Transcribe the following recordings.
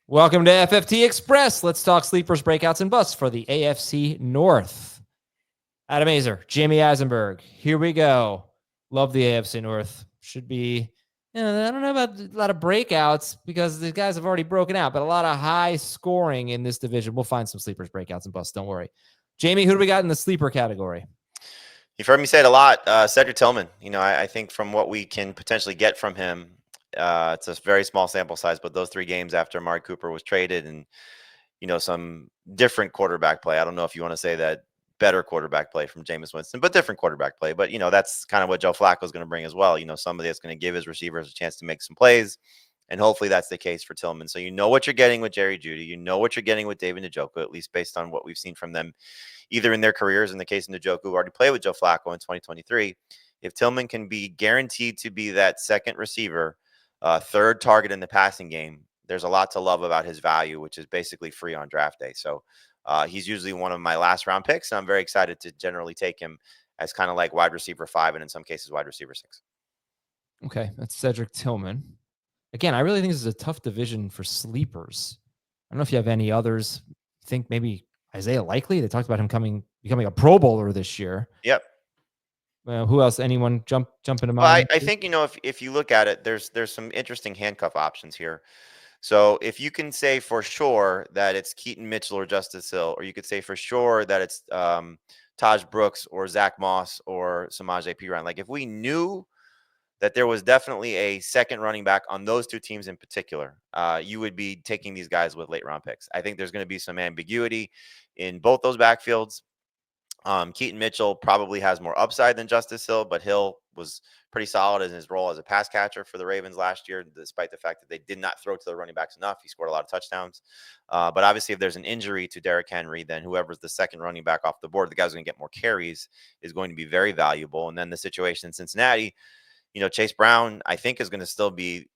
Welcome to FFT Express. Let's talk sleepers, breakouts, and busts for the AFC North. Adam Aizer, Jamey Eisenberg. Here we go. Love the AFC North. Should be, I don't know about a lot of breakouts because the guys have already broken out, but a lot of high scoring in this division. We'll find some sleepers, breakouts, and busts. Don't worry. Jamey, who do we got in the sleeper category? You've heard me say it a lot. Cedric Tilman. I think from what we can potentially get from him, it's a very small sample size, but those 3 games after Amari Cooper was traded and, some different quarterback play. I don't know if you want to say that better quarterback play from Jameis Winston, but different quarterback play. But, that's kind of what Joe Flacco is going to bring as well. Somebody that's going to give his receivers a chance to make some plays. And hopefully that's the case for Tillman. So you know what you're getting with Jerry Jeudy. You know what you're getting with David Njoku, at least based on what we've seen from them, either in their careers, in the case of Njoku, who already played with Joe Flacco in 2023. If Tillman can be guaranteed to be that second receiver, third target in the passing game, there's a lot to love about his value, which is basically free on draft day. So he's usually one of my last round picks, and I'm very excited to generally take him as kind of like wide receiver 5 and in some cases wide receiver 6. Okay, that's Cedric Tilman. Again, I really think this is a tough division for sleepers. I don't know if you have any others. Think maybe Isaiah Likely. They talked about him becoming a Pro Bowler this year. Yep. Who else? Anyone jump into Well, mind? I think, if you look at it, there's some interesting handcuff options here. So if you can say for sure that it's Keaton Mitchell or Justice Hill, or you could say for sure that it's Taj Brooks or Zach Moss or Samaje Perine, like if we knew that there was definitely a second running back on those 2 teams in particular, you would be taking these guys with late round picks. I think there's going to be some ambiguity in both those backfields. Keaton Mitchell probably has more upside than Justice Hill, but Hill was pretty solid in his role as a pass catcher for the Ravens last year, despite the fact that they did not throw to the running backs enough. He scored a lot of touchdowns. But obviously, if there's an injury to Derrick Henry, then whoever's the second running back off the board, the guy's going to get more carries, is going to be very valuable. And then the situation in Cincinnati, Chase Brown, I think, is going to still be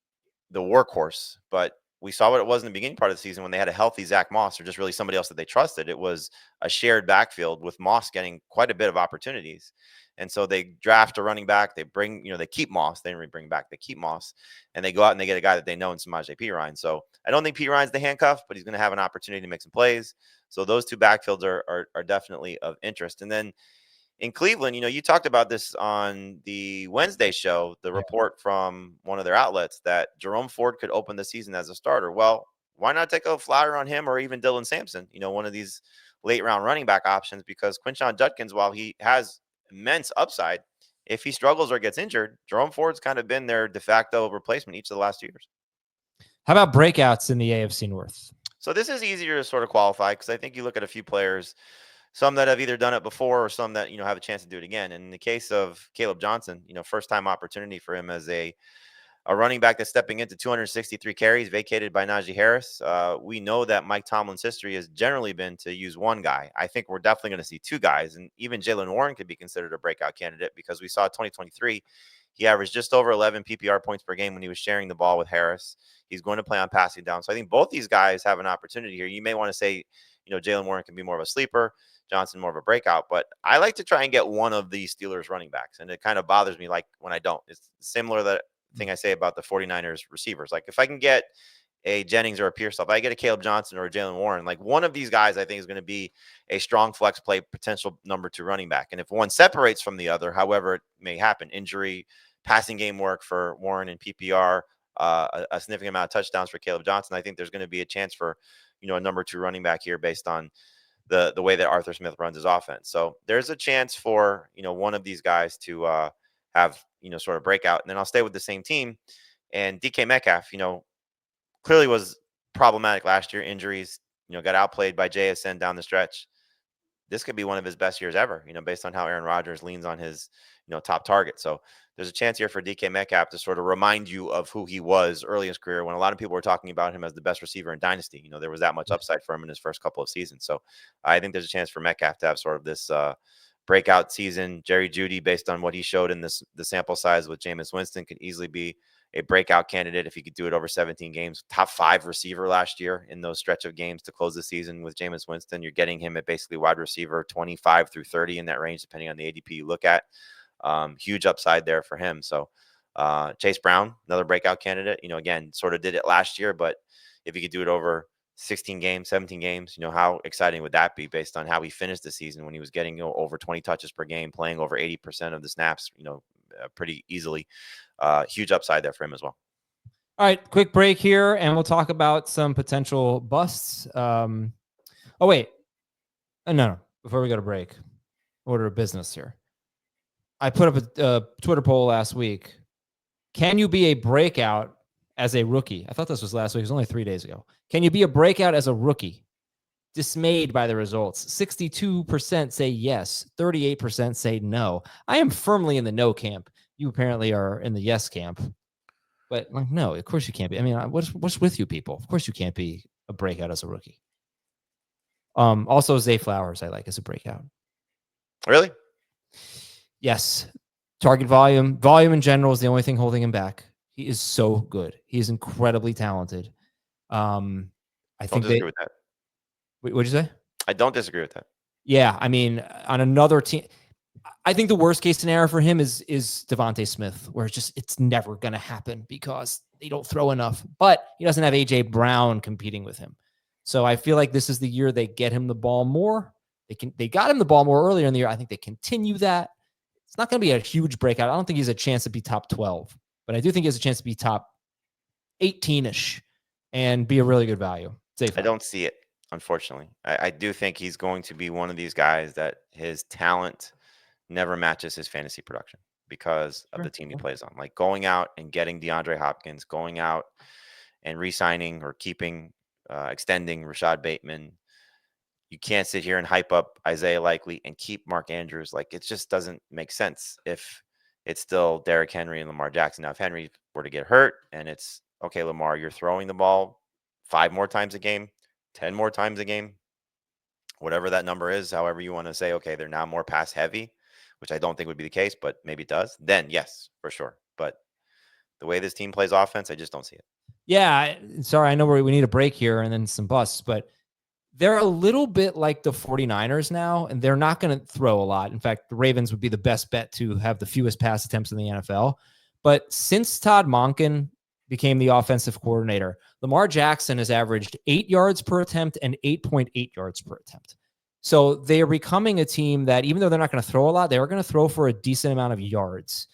the workhorse, but we saw what it was in the beginning part of the season when they had a healthy Zach Moss or just really somebody else that they trusted. It was a shared backfield with Moss getting quite a bit of opportunities. And so they draft a running back. They bring, they keep Moss. They didn't really bring back. They keep Moss. And they go out and they get a guy that they know in Samaje Perine. So I don't think Perine's the handcuff, but he's going to have an opportunity to make some plays. So those 2 backfields are definitely of interest. And then in Cleveland, you talked about this on the Wednesday show, the report from one of their outlets that Jerome Ford could open the season as a starter. Well, why not take a flyer on him or even Dylan Sampson, one of these late round running back options? Because Quinshon Judkins, while he has immense upside, if he struggles or gets injured, Jerome Ford's kind of been their de facto replacement each of the last 2 years. How about breakouts in the AFC North? So this is easier to sort of qualify because I think you look at a few players, some that have either done it before or some that, have a chance to do it again. And in the case of Caleb Johnson, first time opportunity for him as a running back that's stepping into 263 carries vacated by Najee Harris. We know that Mike Tomlin's history has generally been to use one guy. I think we're definitely going to see 2 guys, and even Jaylen Warren could be considered a breakout candidate because we saw 2023. He averaged just over 11 PPR points per game when he was sharing the ball with Harris. He's going to play on passing down. So I think both these guys have an opportunity here. You may want to say, Jaylen Warren can be more of a sleeper, Johnson more of a breakout, but I like to try and get one of the Steelers running backs. And it kind of bothers me like when I don't. It's similar that thing I say about the 49ers receivers. Like if I can get a Jennings or a Pierce, if I get a Caleb Johnson or a Jaylen Warren, like one of these guys I think is going to be a strong flex play potential number 2 running back. And if one separates from the other, however it may happen, injury, passing game work for Warren and PPR, a significant amount of touchdowns for Caleb Johnson, I think there's going to be a chance for, a number 2 running back here based on the way that Arthur Smith runs his offense. So there's a chance for, one of these guys to have, sort of breakout. And then I'll stay with the same team. And DK Metcalf, clearly was problematic last year. Injuries, got outplayed by JSN down the stretch. This could be one of his best years ever, based on how Aaron Rodgers leans on his, top target. So there's a chance here for DK Metcalf to sort of remind you of who he was early in his career when a lot of people were talking about him as the best receiver in Dynasty. There was that much upside for him in his first couple of seasons. So I think there's a chance for Metcalf to have sort of this breakout season. Jerry Jeudy, based on what he showed in the sample size with Jameis Winston, could easily be a breakout candidate if he could do it over 17 games. Top 5 receiver last year in those stretch of games to close the season with Jameis Winston. You're getting him at basically wide receiver 25 through 30 in that range, depending on the ADP you look at. Huge upside there for him. So Chase Brown, another breakout candidate, again, sort of did it last year, but if he could do it over 16 games, 17 games, how exciting would that be based on how he finished the season when he was getting over 20 touches per game, playing over 80% of the snaps, pretty easily. Huge upside there for him as well. All right, quick break here, and we'll talk about some potential busts. No. Before we go to break, order of business here. I put up a Twitter poll last week. Can you be a breakout as a rookie? I thought this was last week. It was only 3 days ago. Can you be a breakout as a rookie? Dismayed by the results. 62% say yes. 38% say no. I am firmly in the no camp. You apparently are in the yes camp. But no, of course you can't be. I mean, what's with you people? Of course you can't be a breakout as a rookie. Also, Zay Flowers I like as a breakout. Really? Yes. Target volume. Volume in general is the only thing holding him back. He is so good. He is incredibly talented. I don't disagree with that. What'd you say? I don't disagree with that. Yeah, I mean, on another team, I think the worst case scenario for him is Devontae Smith, where it's never going to happen because they don't throw enough. But he doesn't have AJ Brown competing with him, so I feel like this is the year they get him the ball more. They got him the ball more earlier in the year. I think they continue that. It's not going to be a huge breakout. I don't think he has a chance to be top 12, but I do think he has a chance to be top 18-ish and be a really good value. I don't see it, unfortunately. I do think he's going to be one of these guys that his talent never matches his fantasy production because of the team he plays on. Like going out and getting DeAndre Hopkins, going out and re-signing or extending Rashad Bateman. You can't sit here and hype up Isaiah Likely and keep Mark Andrews. Like, it just doesn't make sense if it's still Derrick Henry and Lamar Jackson. Now, if Henry were to get hurt and it's, okay, Lamar, you're throwing the ball 5 more times a game, 10 more times a game, whatever that number is, however you want to say, okay, they're now more pass heavy, which I don't think would be the case, but maybe it does. Then, yes, for sure. But the way this team plays offense, I just don't see it. Yeah, sorry, I know we need a break here and then some busts, but they're a little bit like the 49ers now, and they're not going to throw a lot. In fact, the Ravens would be the best bet to have the fewest pass attempts in the NFL. But since Todd Monken became the offensive coordinator, Lamar Jackson has averaged 8 yards per attempt and 8.8 yards per attempt. So they are becoming a team that, even though they're not going to throw a lot, they are going to throw for a decent amount of yards.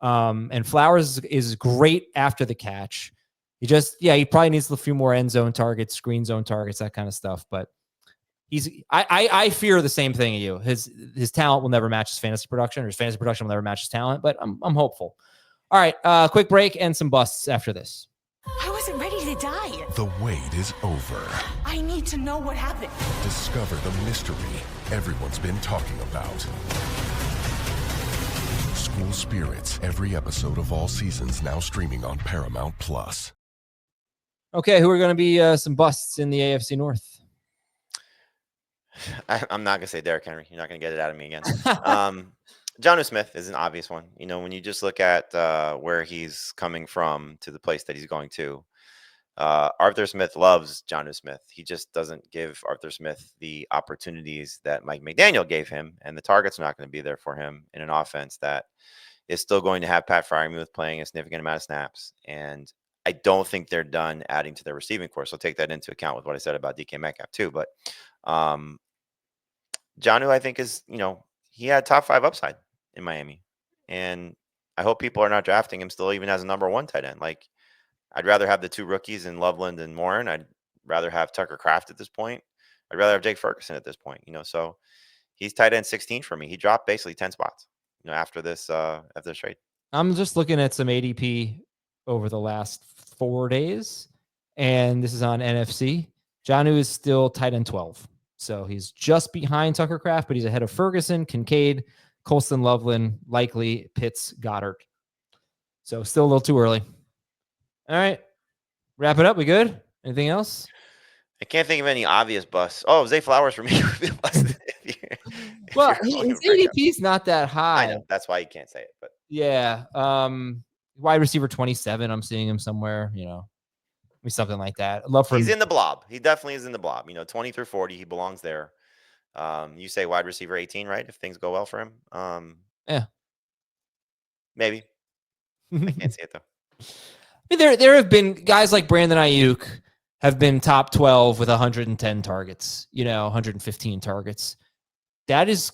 And Flowers is great after the catch. He probably needs a few more end zone targets, screen zone targets, that kind of stuff. But I fear the same thing as you. His talent will never match his fantasy production, or his fantasy production will never match his talent. But I'm hopeful. All right, quick break and some busts after this. I wasn't ready to die. The wait is over. I need to know what happened. Discover the mystery everyone's been talking about. School Spirits. Every episode of all seasons now streaming on Paramount Plus. Okay, who are going to be some busts in the AFC North? I'm not going to say Derrick Henry. You're not going to get it out of me again. Jonnu Smith is an obvious one. When you just look at where he's coming from to the place that he's going to, Arthur Smith loves Jonnu Smith. He just doesn't give Arthur Smith the opportunities that Mike McDaniel gave him, and the targets are not going to be there for him in an offense that is still going to have Pat Freiermuth playing a significant amount of snaps. And I don't think they're done adding to their receiving corps. So take that into account with what I said about DK Metcalf too. But Jonnu, I think, is, he had top 5 upside in Miami. And I hope people are not drafting him still even as a number 1 tight end. Like, I'd rather have the 2 rookies in Loveland and Morin. I'd rather have Tucker Kraft at this point. I'd rather have Jake Ferguson at this point, so he's tight end 16 for me. He dropped basically 10 spots, after this trade. I'm just looking at some ADP over the last 4 days, and this is on NFC. Jonnu is still tight end 12. So he's just behind Tucker Kraft, but he's ahead of Ferguson, Kincaid, Colston, Loveland, Likely, Pitts, Goddard. So still a little too early. All right. Wrap it up. We good? Anything else? I can't think of any obvious busts. Oh, Zay Flowers for me would be a bust. Well, his ADP is not that high. I know. That's why you can't say it. But yeah. Wide receiver 27. I'm seeing him somewhere, maybe something like that. I'd love for He's him. in the blob. He definitely is in the blob. 20 through 40. He belongs there. You say wide receiver 18, right? If things go well for him. Yeah. Maybe. I can't see it though. I mean, there have been guys like Brandon Ayuk have been top 12 with 110 targets, 115 targets. That is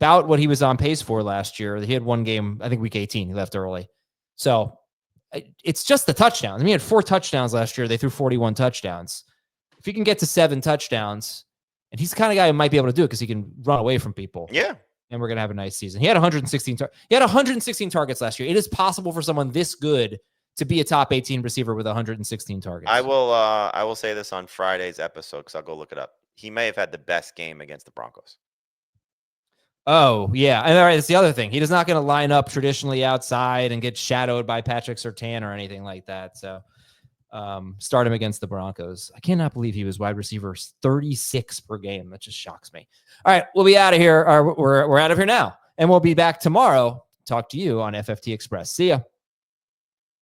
about what he was on pace for last year. He had one game, I think week 18, he left early. So it's just the touchdowns. I mean, he had 4 touchdowns last year. They threw 41 touchdowns. If he can get to 7 touchdowns, and he's the kind of guy who might be able to do it because he can run away from people. Yeah. And we're going to have a nice season. He had 116 targets last year. It is possible for someone this good to be a top 18 receiver with 116 targets. I will say this on Friday's episode because I'll go look it up. He may have had the best game against the Broncos. Oh, yeah. And all right, that's the other thing. He is not going to line up traditionally outside and get shadowed by Patrick Surtain or anything like that. So start him against the Broncos. I cannot believe he was wide receiver 36 per game. That just shocks me. All right, we'll be out of here. We're out of here now. And we'll be back tomorrow to talk to you on FFT Express. See ya.